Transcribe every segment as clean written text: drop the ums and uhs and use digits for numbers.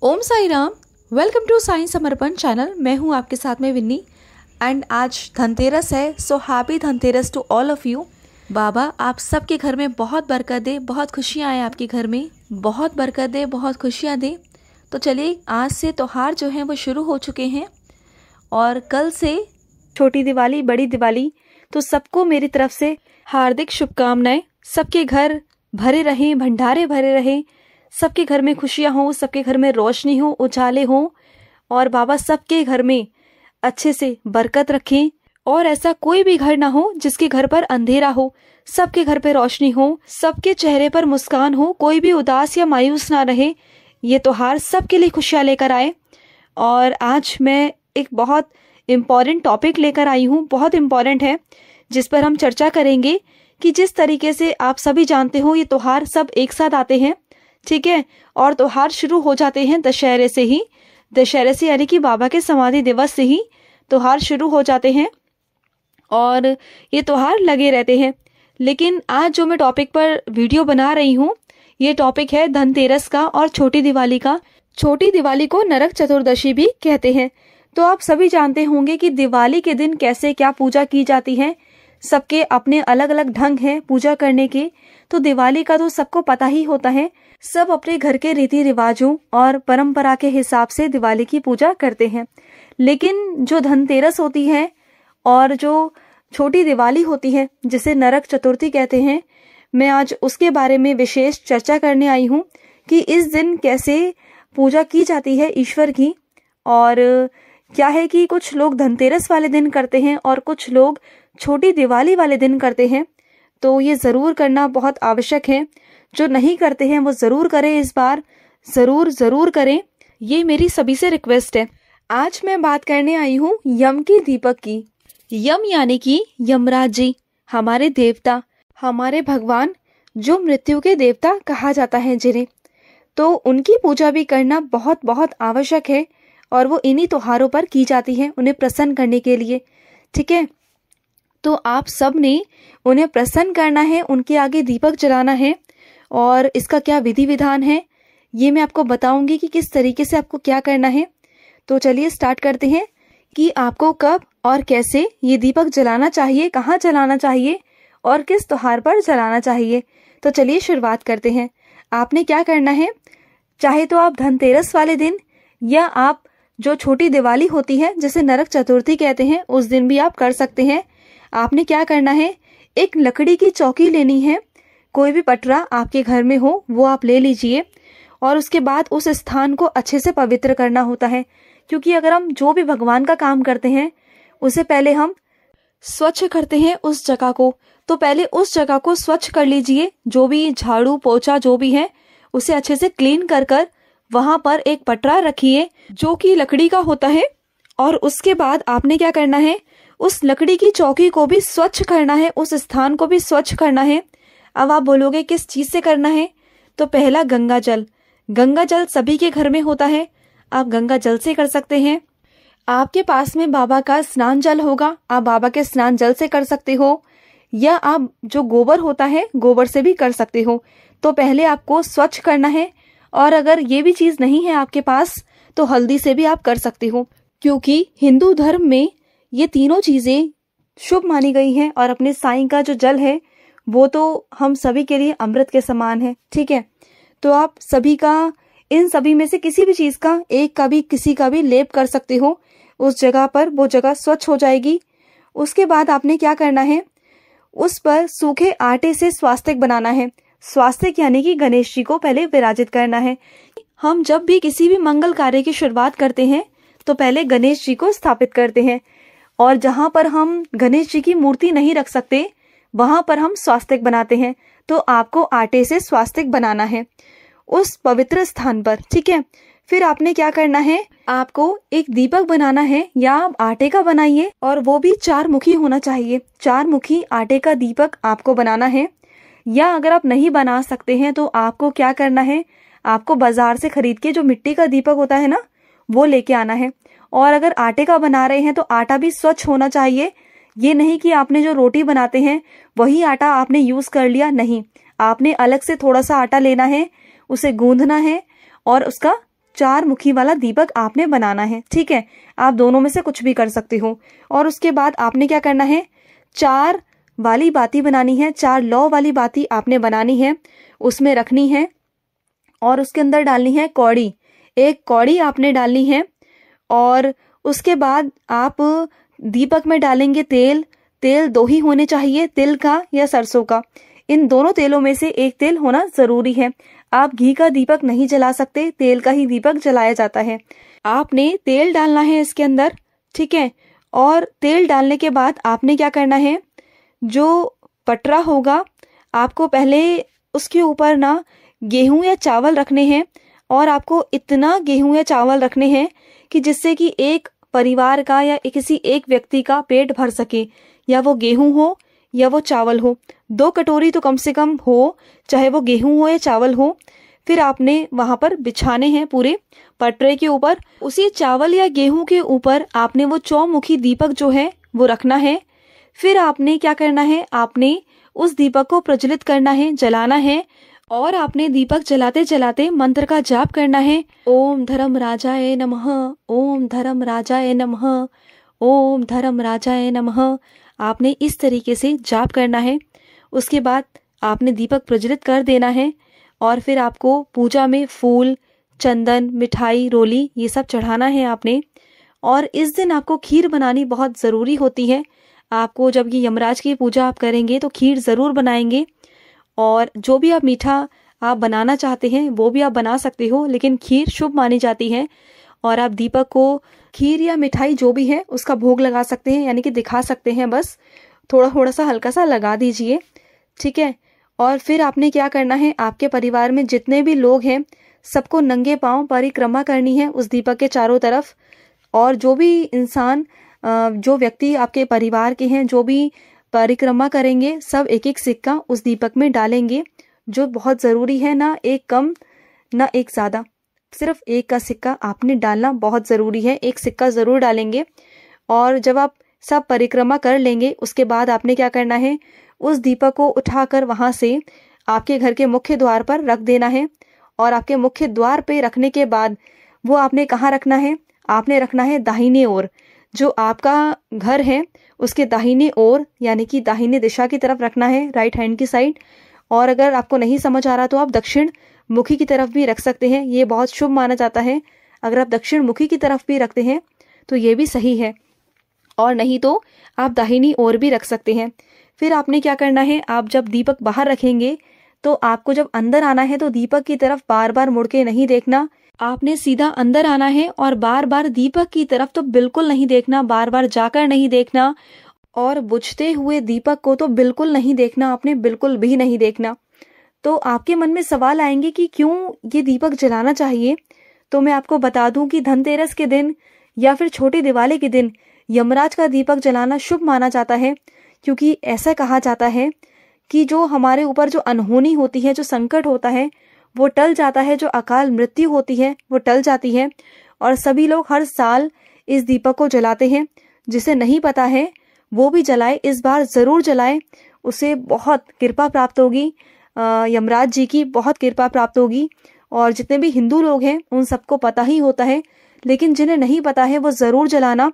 Om Sai Ram. Welcome to Sai Samarpan channel. मैं हूं आपके साथ में विन्नी एंड आज धनतेरस है, so happy Dhanteras to all of you. बाबा आप सबके घर में बहुत बरकत दे, बहुत खुशियां आए आपके घर में, बहुत बरकत दे, बहुत खुशियां दे। तो चलिए, आज से त्योहार जो हैं वो शुरू हो चुके हैं और कल से छोटी दिवाली, बड़ी दिवाली। तो सबको मेरी तरफ से हार्दिक शुभकामनाएं। सबके घर भरे रहें, भंडारे भरे रहें, सबके घर में खुशियां हो, सबके घर में रोशनी हो, उजाले हो और बाबा सबके घर में अच्छे से बरकत रखें और ऐसा कोई भी घर ना हो जिसके घर पर अंधेरा हो। सबके घर पे रोशनी हो, सबके चेहरे पर मुस्कान हो, कोई भी उदास या मायूस ना रहे। ये त्योहार सबके लिए खुशियां लेकर आए। और आज मैं एक बहुत इम्पॉर्टेंट टॉपिक लेकर आई हूँ, बहुत इम्पॉर्टेंट है, जिस पर हम चर्चा करेंगे कि जिस तरीके से आप सभी जानते हो ये त्योहार सब एक साथ आते हैं, ठीक है। और त्योहार शुरू हो जाते हैं दशहरे से ही, दशहरे से यानी कि बाबा के समाधि दिवस से ही त्योहार शुरू हो जाते हैं और ये त्योहार लगे रहते हैं। लेकिन आज जो मैं टॉपिक पर वीडियो बना रही हूँ, ये टॉपिक है धनतेरस का और छोटी दिवाली का। छोटी दिवाली को नरक चतुर्दशी भी कहते हैं। तो आप सभी जानते होंगे कि दिवाली के दिन कैसे क्या पूजा की जाती है। सबके अपने अलग अलग ढंग हैं पूजा करने के। तो दिवाली का तो सबको पता ही होता है, सब अपने घर के रीति रिवाजों और परंपरा के हिसाब से दिवाली की पूजा करते हैं। लेकिन जो धनतेरस होती है और जो छोटी दिवाली होती है, जिसे नरक चतुर्थी कहते हैं, मैं आज उसके बारे में विशेष चर्चा करने आई हूँ कि इस दिन कैसे पूजा की जाती है ईश्वर की। और क्या है कि कुछ लोग धनतेरस वाले दिन करते हैं और कुछ लोग छोटी दिवाली वाले दिन करते हैं। तो ये ज़रूर करना बहुत आवश्यक है। जो नहीं करते हैं वो ज़रूर करें, इस बार ज़रूर करें, ये मेरी सभी से रिक्वेस्ट है। आज मैं बात करने आई हूँ यम की दीपक की। यम यानी कि यमराज जी, हमारे देवता, हमारे भगवान, जो मृत्यु के देवता कहा जाता है जिन्हें, तो उनकी पूजा भी करना बहुत बहुत आवश्यक है और वो इन्हीं त्योहारों पर की जाती है, उन्हें प्रसन्न करने के लिए, ठीक है। तो आप सब ने उन्हें प्रसन्न करना है, उनके आगे दीपक जलाना है और इसका क्या विधि विधान है ये मैं आपको बताऊंगी कि किस तरीके से आपको क्या करना है। तो चलिए स्टार्ट करते हैं कि आपको कब और कैसे ये दीपक जलाना चाहिए, कहाँ जलाना चाहिए और किस त्योहार पर जलाना चाहिए। तो चलिए शुरुआत करते हैं। आपने क्या करना है, चाहे तो आप धनतेरस वाले दिन या आप जो छोटी दिवाली होती है जिसे नरक चतुर्थी कहते हैं उस दिन भी आप कर सकते हैं। आपने क्या करना है, एक लकड़ी की चौकी लेनी है, कोई भी पटरा आपके घर में हो वो आप ले लीजिए और उसके बाद उस स्थान को अच्छे से पवित्र करना होता है। क्योंकि अगर हम जो भी भगवान का काम करते हैं उसे पहले हम स्वच्छ करते हैं उस जगह को, तो पहले उस जगह को स्वच्छ कर लीजिए। जो भी झाड़ू पोछा जो भी है उसे अच्छे से क्लीन कर कर वहां पर एक पटरा रखिए जो कि लकड़ी का होता है। और उसके बाद आपने क्या करना है, उस लकड़ी की चौकी को भी स्वच्छ करना है, उस स्थान को भी स्वच्छ करना है। अब आप बोलोगे किस चीज से करना है, तो पहला गंगा जल। गंगा जल सभी के घर में होता है, आप गंगा जल से कर सकते हैं। आपके पास में बाबा का स्नान जल होगा, आप बाबा के स्नान जल से कर सकते हो, या आप जो गोबर होता है गोबर से भी कर सकते हो। तो पहले आपको स्वच्छ करना है और अगर ये भी चीज नहीं है आपके पास तो हल्दी से भी आप कर सकते हो, क्योंकि हिंदू धर्म में ये तीनों चीजें शुभ मानी गई हैं। और अपने साईं का जो जल है वो तो हम सभी के लिए अमृत के समान है, ठीक है। तो आप सभी का, इन सभी में से किसी भी चीज का, एक का भी, किसी का भी लेप कर सकते हो उस जगह पर, वो जगह स्वच्छ हो जाएगी। उसके बाद आपने क्या करना है, उस पर सूखे आटे से स्वास्तिक बनाना है। स्वास्तिक यानी कि गणेश जी को पहले विराजित करना है। हम जब भी किसी भी मंगल कार्य की शुरुआत करते हैं तो पहले गणेश जी को स्थापित करते हैं और जहां पर हम गणेश जी की मूर्ति नहीं रख सकते वहां पर हम स्वास्तिक बनाते हैं। तो आपको आटे से स्वास्तिक बनाना है उस पवित्र स्थान पर, ठीक है। फिर आपने क्या करना है, आपको एक दीपक बनाना है, या आप आटे का बनाइए और वो भी 4 मुखी होना चाहिए। 4 मुखी आटे का दीपक आपको बनाना है। या अगर आप नहीं बना सकते हैं तो आपको क्या करना है, आपको बाजार से खरीद के जो मिट्टी का दीपक होता है ना, वो लेके आना है। और अगर आटे का बना रहे हैं तो आटा भी स्वच्छ होना चाहिए। ये नहीं कि आपने जो रोटी बनाते हैं वही आटा आपने यूज कर लिया, नहीं, आपने अलग से थोड़ा सा आटा लेना है, उसे गूंदना है और उसका 4 मुखी वाला दीपक आपने बनाना है। ठीक है, आप दोनों में से कुछ भी कर सकते हो। और उसके बाद आपने क्या करना है, 4 वाली बाती बनानी है, 4 लौ वाली बाती आपने बनानी है, उसमें रखनी है और उसके अंदर डालनी है कौड़ी, 1 कौड़ी आपने डालनी है। और उसके बाद आप दीपक में डालेंगे तेल। तेल 2 ही होने चाहिए, तिल का या सरसों का, इन दोनों तेलों में से एक तेल होना जरूरी है। आप घी का दीपक नहीं जला सकते, तेल का ही दीपक जलाया जाता है। आपने तेल डालना है इसके अंदर। ठीक है, और तेल डालने के बाद आपने क्या करना है, जो पटरा होगा आपको पहले उसके ऊपर ना गेहूं या चावल रखने हैं। और आपको इतना गेहूं या चावल रखने हैं कि जिससे कि एक परिवार का या किसी एक व्यक्ति का पेट भर सके, या वो गेहूं हो या वो चावल हो। 2 कटोरी तो कम से कम हो, चाहे वो गेहूं हो या चावल हो। फिर आपने वहां पर बिछाने हैं पूरे पटरे के ऊपर। उसी चावल या गेहूं के ऊपर आपने वो चौमुखी दीपक जो है वो रखना है। फिर आपने क्या करना है, आपने उस दीपक को प्रज्वलित करना है, जलाना है। और आपने दीपक जलाते जलाते मंत्र का जाप करना है, ओम धर्मराजाय नमः, ओम धर्मराजाय नमः, ओम धर्मराजाय नमः। आपने इस तरीके से जाप करना है। उसके बाद आपने दीपक प्रज्वलित कर देना है और फिर आपको पूजा में फूल, चंदन, मिठाई, रोली ये सब चढ़ाना है आपने। और इस दिन आपको खीर बनानी बहुत ज़रूरी होती है। आपको जब ये यमराज की पूजा आप करेंगे तो खीर ज़रूर बनाएंगे। और जो भी आप मीठा आप बनाना चाहते हैं वो भी आप बना सकते हो, लेकिन खीर शुभ मानी जाती है। और आप दीपक को खीर या मिठाई जो भी है उसका भोग लगा सकते हैं, यानी कि दिखा सकते हैं, बस थोड़ा थोड़ा सा हल्का सा लगा दीजिए। ठीक है, और फिर आपने क्या करना है, आपके परिवार में जितने भी लोग हैं सबको नंगे पांव परिक्रमा करनी है उस दीपक के चारों तरफ। और जो भी इंसान, जो व्यक्ति आपके परिवार के हैं जो भी परिक्रमा करेंगे, सब 1-1 सिक्का उस दीपक में डालेंगे, जो बहुत ज़रूरी है। ना एक कम ना एक ज़्यादा, सिर्फ 1 का सिक्का आपने डालना बहुत ज़रूरी है, 1 सिक्का ज़रूर डालेंगे। और जब आप सब परिक्रमा कर लेंगे उसके बाद आपने क्या करना है, उस दीपक को उठाकर वहाँ से आपके घर के मुख्य द्वार पर रख देना है। और आपके मुख्य द्वार पे रखने के बाद वो आपने कहाँ रखना है, आपने रखना है दाहिने ओर। जो आपका घर है उसके दाहिने ओर, यानी कि दाहिने दिशा की तरफ रखना है, राइट हैंड की साइड। और अगर आपको नहीं समझ आ रहा तो आप दक्षिण मुखी की तरफ भी रख सकते हैं, ये बहुत शुभ माना जाता है। अगर आप दक्षिण मुखी की तरफ भी रखते हैं तो ये भी सही है, और नहीं तो आप दाहिनी ओर भी रख सकते हैं। फिर आपने क्या करना है, आप जब दीपक बाहर रखेंगे तो आपको जब अंदर आना है तो दीपक की तरफ बार बार मुड़ के नहीं देखना, आपने सीधा अंदर आना है। और बार बार दीपक की तरफ तो बिल्कुल नहीं देखना, बार बार जाकर नहीं देखना। और बुझते हुए दीपक को तो बिल्कुल नहीं देखना, आपने बिल्कुल भी नहीं देखना। तो आपके मन में सवाल आएंगे कि क्यों ये दीपक जलाना चाहिए। तो मैं आपको बता दूं कि धनतेरस के दिन या फिर छोटी दिवाली के दिन यमराज का दीपक जलाना शुभ माना जाता है, क्योंकि ऐसा कहा जाता है कि जो हमारे ऊपर जो अनहोनी होती है, जो संकट होता है वो टल जाता है, जो अकाल मृत्यु होती है वो टल जाती है। और सभी लोग हर साल इस दीपक को जलाते हैं। जिसे नहीं पता है वो भी जलाए, इस बार ज़रूर जलाए, उसे बहुत कृपा प्राप्त होगी, यमराज जी की बहुत कृपा प्राप्त होगी। और जितने भी हिंदू लोग हैं उन सबको पता ही होता है, लेकिन जिन्हें नहीं पता है वो ज़रूर जलाना।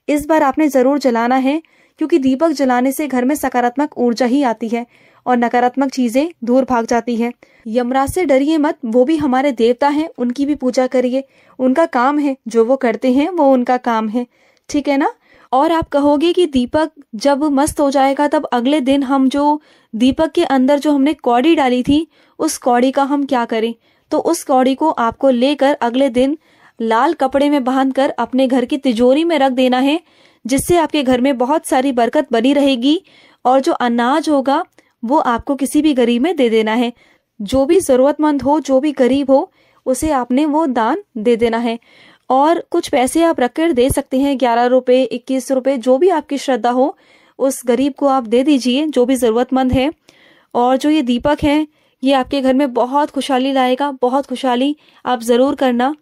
इस बार आपने ज़रूर जलाना है, क्योंकि दीपक जलाने से घर में सकारात्मक ऊर्जा ही आती है और नकारात्मक चीज़ें दूर भाग जाती हैं। यमराज से डरिए मत, वो भी हमारे देवता हैं, उनकी भी पूजा करिए, उनका काम है, जो वो करते हैं वो उनका काम है। ठीक है ना। और आप कहोगे कि दीपक जब मस्त हो जाएगा तब अगले दिन हम जो दीपक के अंदर जो हमने कौड़ी डाली थी उस कौड़ी का हम क्या करें। तो उस कौड़ी को आपको लेकर अगले दिन लाल कपड़े में बांधकर अपने घर की तिजोरी में रख देना है, जिससे आपके घर में बहुत सारी बरकत बनी रहेगी। और जो अनाज होगा वो आपको किसी भी गरीब में दे देना है, जो भी जरूरतमंद हो, जो भी गरीब हो, उसे आपने वो दान दे देना है। और कुछ पैसे आप रख कर दे सकते हैं, 11 रुपए, 21 रुपए, जो भी आपकी श्रद्धा हो उस गरीब को आप दे दीजिए, जो भी जरूरतमंद है। और जो ये दीपक है ये आपके घर में बहुत खुशहाली लाएगा, बहुत खुशहाली आप जरूर करना।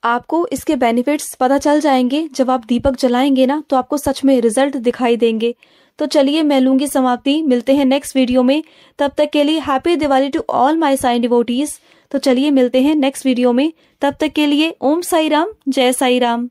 आपको इसके बेनिफिट्स पता चल जाएंगे जब आप दीपक जलाएंगे ना, तो आपको सच में रिजल्ट दिखाई देंगे। तो चलिए मैं लूंगी समाप्ति, मिलते हैं नेक्स्ट वीडियो में। तब तक के लिए happy Diwali to all my Sai devotees. तो चलिए मिलते हैं नेक्स्ट वीडियो में, तब तक के लिए ओम साई राम, जय साई राम।